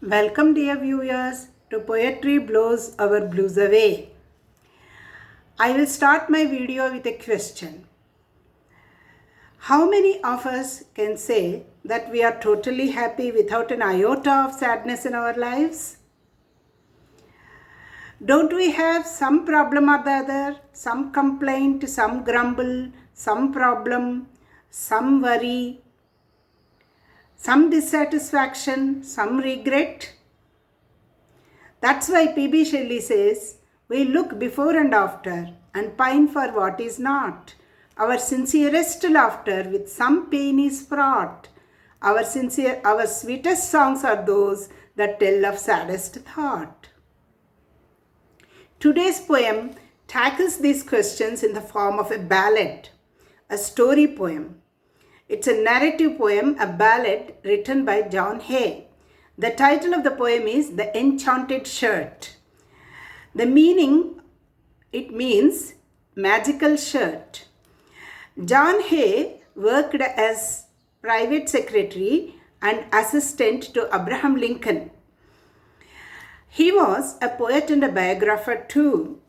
Welcome, dear viewers, to Poetry Blows Our Blues Away. I will start my video with a question. How many of us can say that we are totally happy without an iota of sadness in our lives? Don't we have some problem or the other, some complaint, some grumble, some problem, some worry, some dissatisfaction, some regret? That's why P.B. Shelley says, we look before and after and pine for what is not. Our sincerest laughter with some pain is fraught. Our sweetest songs are those that tell of saddest thought. Today's poem tackles these questions in the form of a ballad, a story poem. It's a narrative poem, a ballad written by John Hay. The title of the poem is The Enchanted Shirt. The meaning, it means magical shirt. John Hay worked as private secretary and assistant to Abraham Lincoln. He was a poet and a biographer too.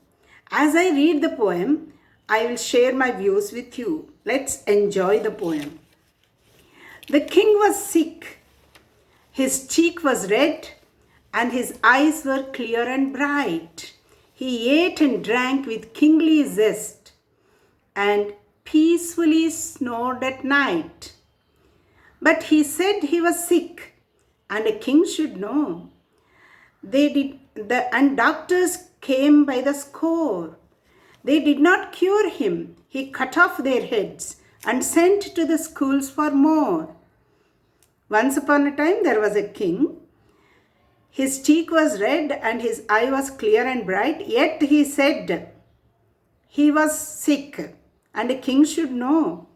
As I read the poem, I will share my views with you. Let's enjoy the poem. The king was sick. His cheek was red and his eyes were clear and bright. He ate and drank with kingly zest and peacefully snored at night. But he said he was sick and a king should know. And doctors came by the score. They did not cure him. He cut off their heads and sent to the schools for more. Once upon a time there was a king. His cheek was red and his eye was clear and bright, yet he said he was sick and a king should know.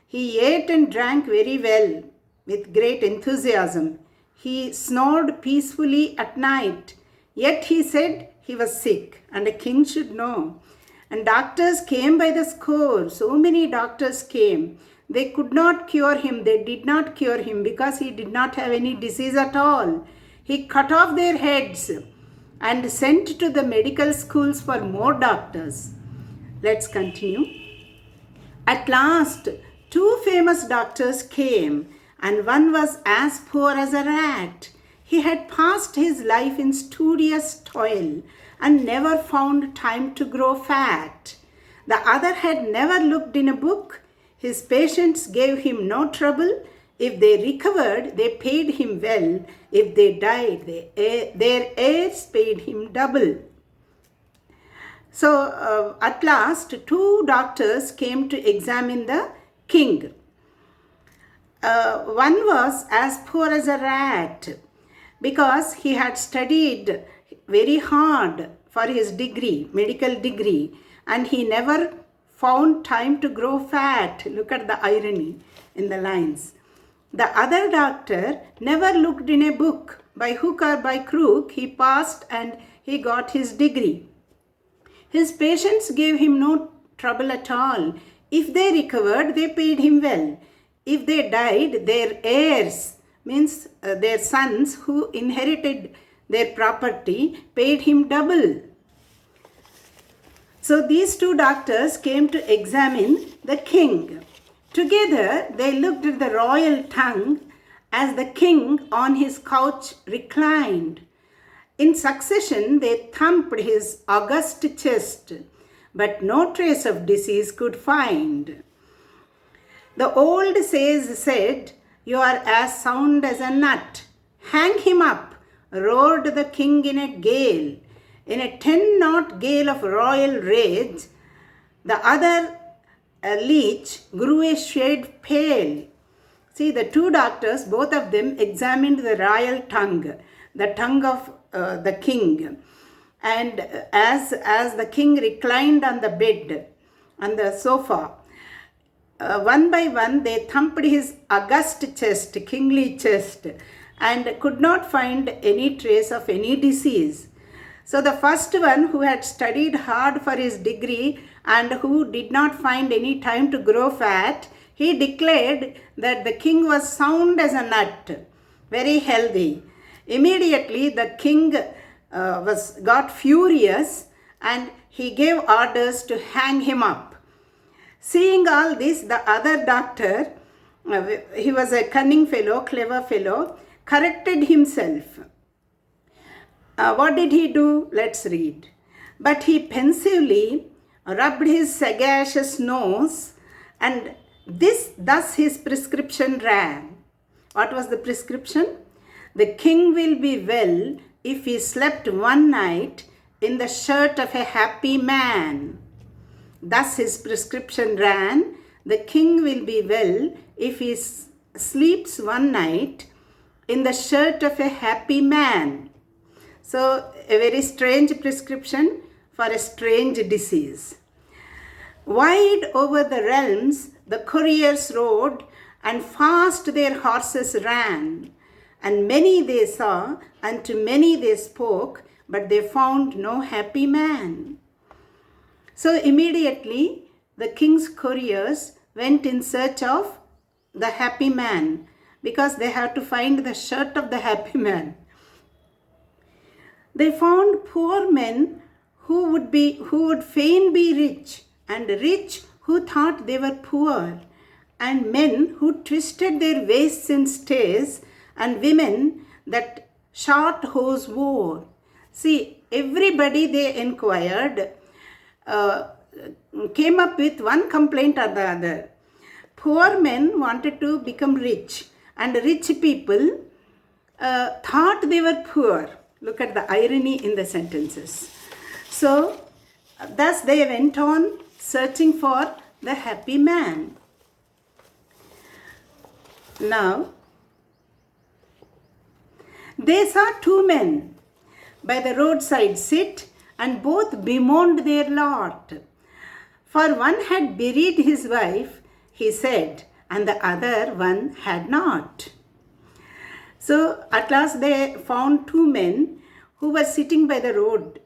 He ate and drank very well with great enthusiasm. He snored peacefully at night, yet he said he was sick and a king should know. And doctors came by the score. So many doctors came. They could not cure him. They did not cure him because he did not have any disease at all. He cut off their heads and sent to the medical schools for more doctors. Let's continue. At last, two famous doctors came, and one was as poor as a rat. He had passed his life in studious toil and never found time to grow fat. The other had never looked in a book. His patients gave him no trouble. If they recovered, they paid him well. If they died, their heirs paid him double. So at last, two doctors came to examine the king. One was as poor as a rat because he had studied very hard for his degree, medical degree, and he never found time to grow fat. Look at the irony in the lines. The other doctor never looked in a book. By hook or by crook, he passed and he got his degree. His patients gave him no trouble at all. If they recovered, they paid him well. If they died, their heirs, means their sons who inherited their property, paid him double. So these two doctors came to examine the king. Together they looked at the royal tongue as the king on his couch reclined. In succession they thumped his august chest, but no trace of disease could find. The old sage said, "You are as sound as a nut. Hang him up," roared the king in a gale. In a 10-knot gale of royal rage, the other leech grew a shade pale. See, the two doctors, both of them examined the royal tongue, the tongue of the king. And as the king reclined on the bed, on the sofa, one by one they thumped his august chest, kingly chest, and could not find any trace of any disease. So the first one, who had studied hard for his degree and who did not find any time to grow fat, he declared that the king was sound as a nut, very healthy. Immediately the king got furious and he gave orders to hang him up. Seeing all this, the other doctor, he was a cunning fellow, clever fellow, corrected himself. What did he do? Let's read. But he pensively rubbed his sagacious nose, and thus his prescription ran. What was the prescription? The king will be well if he slept one night in the shirt of a happy man. Thus his prescription ran. The king will be well if he sleeps one night in the shirt of a happy man. So, a very strange prescription for a strange disease. Wide over the realms the couriers rode, and fast their horses ran. And many they saw, and to many they spoke, but they found no happy man. So immediately the king's couriers went in search of the happy man, because they have to find the shirt of the happy man. They found poor men who would fain be rich, and rich who thought they were poor, and men who twisted their waists in stays, and women that short hose wore. See, everybody they inquired came up with one complaint or the other. Poor men wanted to become rich, and rich people thought they were poor. Look at the irony in the sentences. So, thus they went on searching for the happy man. Now, they saw two men by the roadside sit, and both bemoaned their lot. For one had buried his wife, he said, and the other one had not. So at last they found two men who were sitting by the road,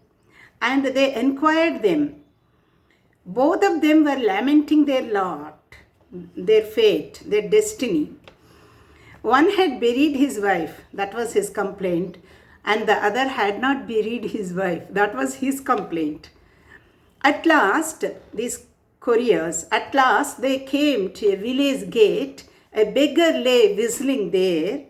and they inquired them. Both of them were lamenting their lot, their fate, their destiny. One had buried his wife, that was his complaint, and the other had not buried his wife, that was his complaint. At last, these couriers, they came to a village gate. A beggar lay whistling there.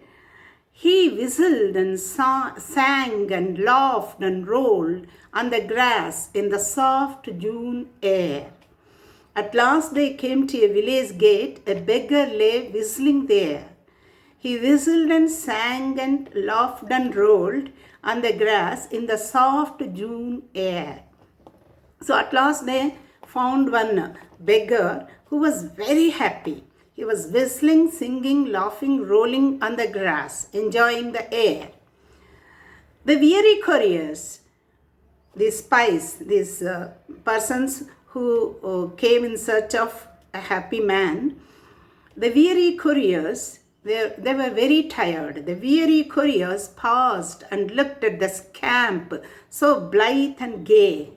He whistled and sang and laughed and rolled on the grass in the soft June air. At last they came to a village gate. A beggar lay whistling there. He whistled and sang and laughed and rolled on the grass in the soft June air. So at last they found one beggar who was very happy. He was whistling, singing, laughing, rolling on the grass, enjoying the air. The weary couriers, these spies, these persons who came in search of a happy man, the weary couriers, they were very tired. The weary couriers paused and looked at the scamp, so blithe and gay.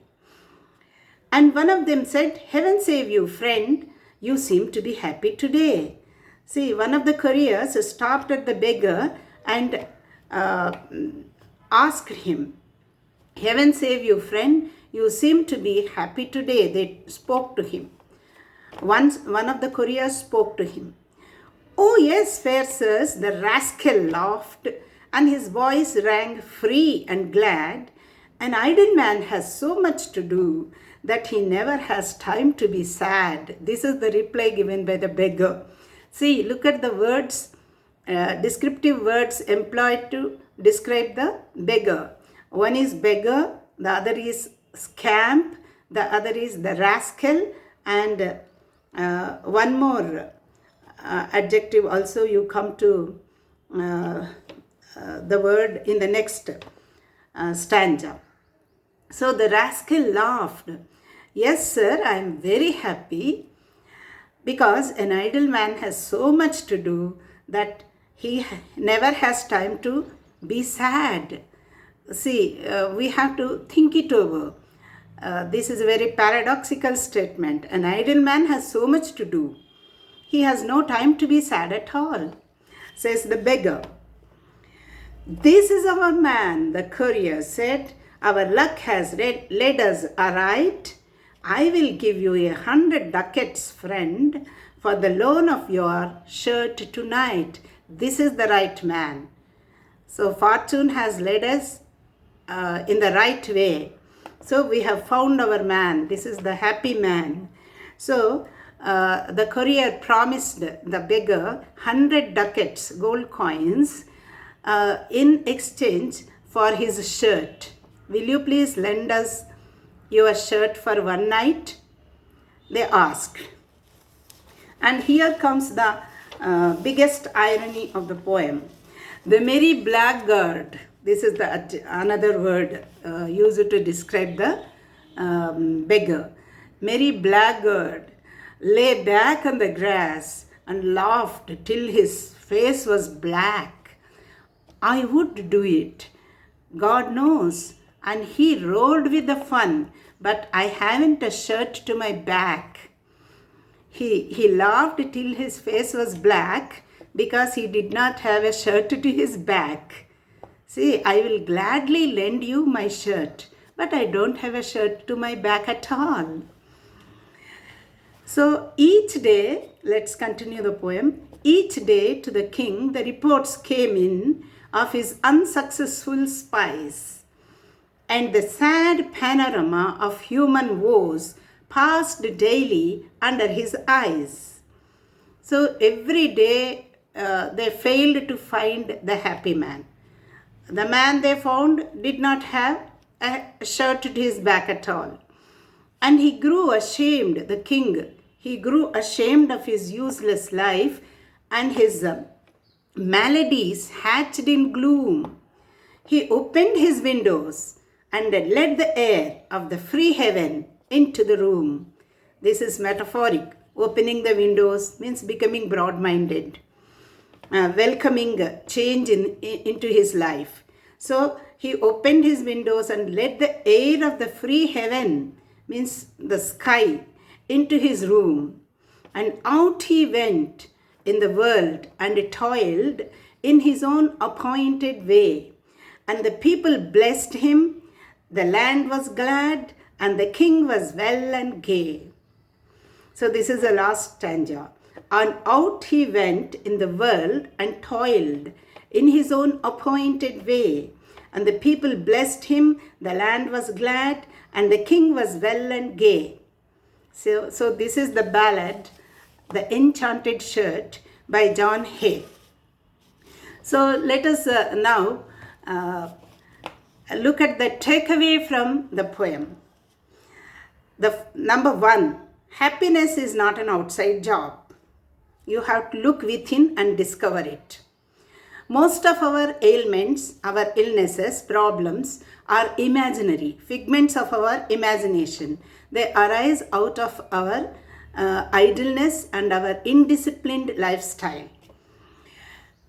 And one of them said, "Heaven save you, friend, you seem to be happy today." See, one of the couriers stopped at the beggar and asked him, "Heaven save you, friend, you seem to be happy today." They spoke to him. Once one of the couriers spoke to him. "Oh yes, fair sirs," the rascal laughed, and his voice rang free and glad. "An idle man has so much to do that he never has time to be sad." This is the reply given by the beggar. See, look at the words, descriptive words employed to describe the beggar. One is beggar, the other is scamp, the other is the rascal, and one more adjective also you come to the word in the next stanza. So the rascal laughed. "Yes, sir, I am very happy because an idle man has so much to do that he never has time to be sad." See, we have to think it over. This is a very paradoxical statement. An idle man has so much to do. He has no time to be sad at all, says the beggar. This is our man, the courier said. Our luck has led us aright. I will give you 100 ducats, friend, for the loan of your shirt tonight. This is the right man. So fortune has led us in the right way. So we have found our man. This is the happy man. So the courier promised the beggar 100 ducats, gold coins, in exchange for his shirt. Will you please lend us your shirt for one night? They asked. And here comes the biggest irony of the poem. The merry blackguard, this is the another word used to describe the beggar. Merry blackguard lay back on the grass and laughed till his face was black. I would do it, God knows, and he rolled with the fun, but I haven't a shirt to my back. He laughed till his face was black because he did not have a shirt to his back. See, I will gladly lend you my shirt, but I don't have a shirt to my back at all. So each day, let's continue the poem. Each day to the king, the reports came in of his unsuccessful spies, and the sad panorama of human woes passed daily under his eyes. So every day they failed to find the happy man. The man they found did not have a shirt to his back at all. And he grew ashamed, the king. He grew ashamed of his useless life and his maladies hatched in gloom. He opened his windows and let the air of the free heaven into the room. This is metaphoric. Opening the windows means becoming broad-minded, welcoming change into his life. So he opened his windows and let the air of the free heaven, means the sky, into his room. And out he went in the world and toiled in his own appointed way. And the people blessed him, the land was glad, and the king was well and gay. So this is the last stanza. And out he went in the world and toiled in his own appointed way. And the people blessed him, the land was glad, and the king was well and gay. So this is the ballad, The Enchanted Shirt by John Hay. So let us now look at the takeaway from the poem. Number 1, happiness is not an outside job. You have to look within and discover it. Most of our ailments, our illnesses, problems are imaginary, figments of our imagination. They arise out of our idleness and our indisciplined lifestyle.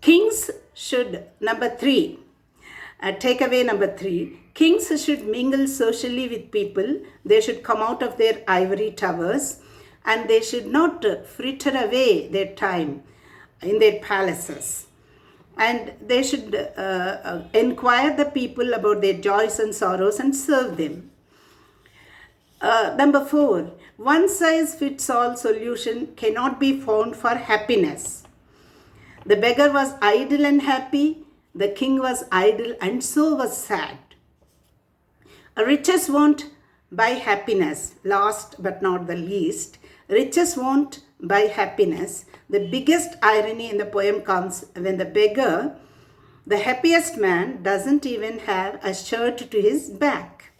Kings should, takeaway number 3, kings should mingle socially with people. They should come out of their ivory towers and they should not fritter away their time in their palaces. And they should inquire the people about their joys and sorrows and serve them. Number 4, one-size-fits-all solution cannot be found for happiness. The beggar was idle and happy, the king was idle and so was sad. Riches won't buy happiness. Last but not the least, riches won't buy happiness. The biggest irony in the poem comes when the beggar, the happiest man, doesn't even have a shirt to his back.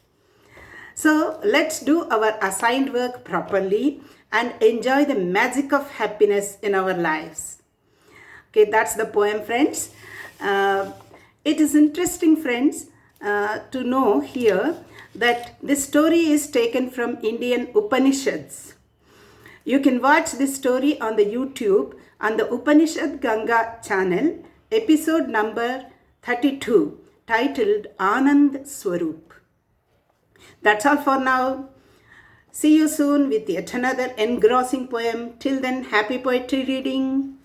So let's do our assigned work properly and enjoy the magic of happiness in our lives. Okay, that's the poem, friends. It is interesting, friends, to know here that this story is taken from Indian Upanishads. You can watch this story on the YouTube on the Upanishad Ganga channel, episode number 32, titled Anand Swarup. That's all for now. See you soon with yet another engrossing poem. Till then, happy poetry reading.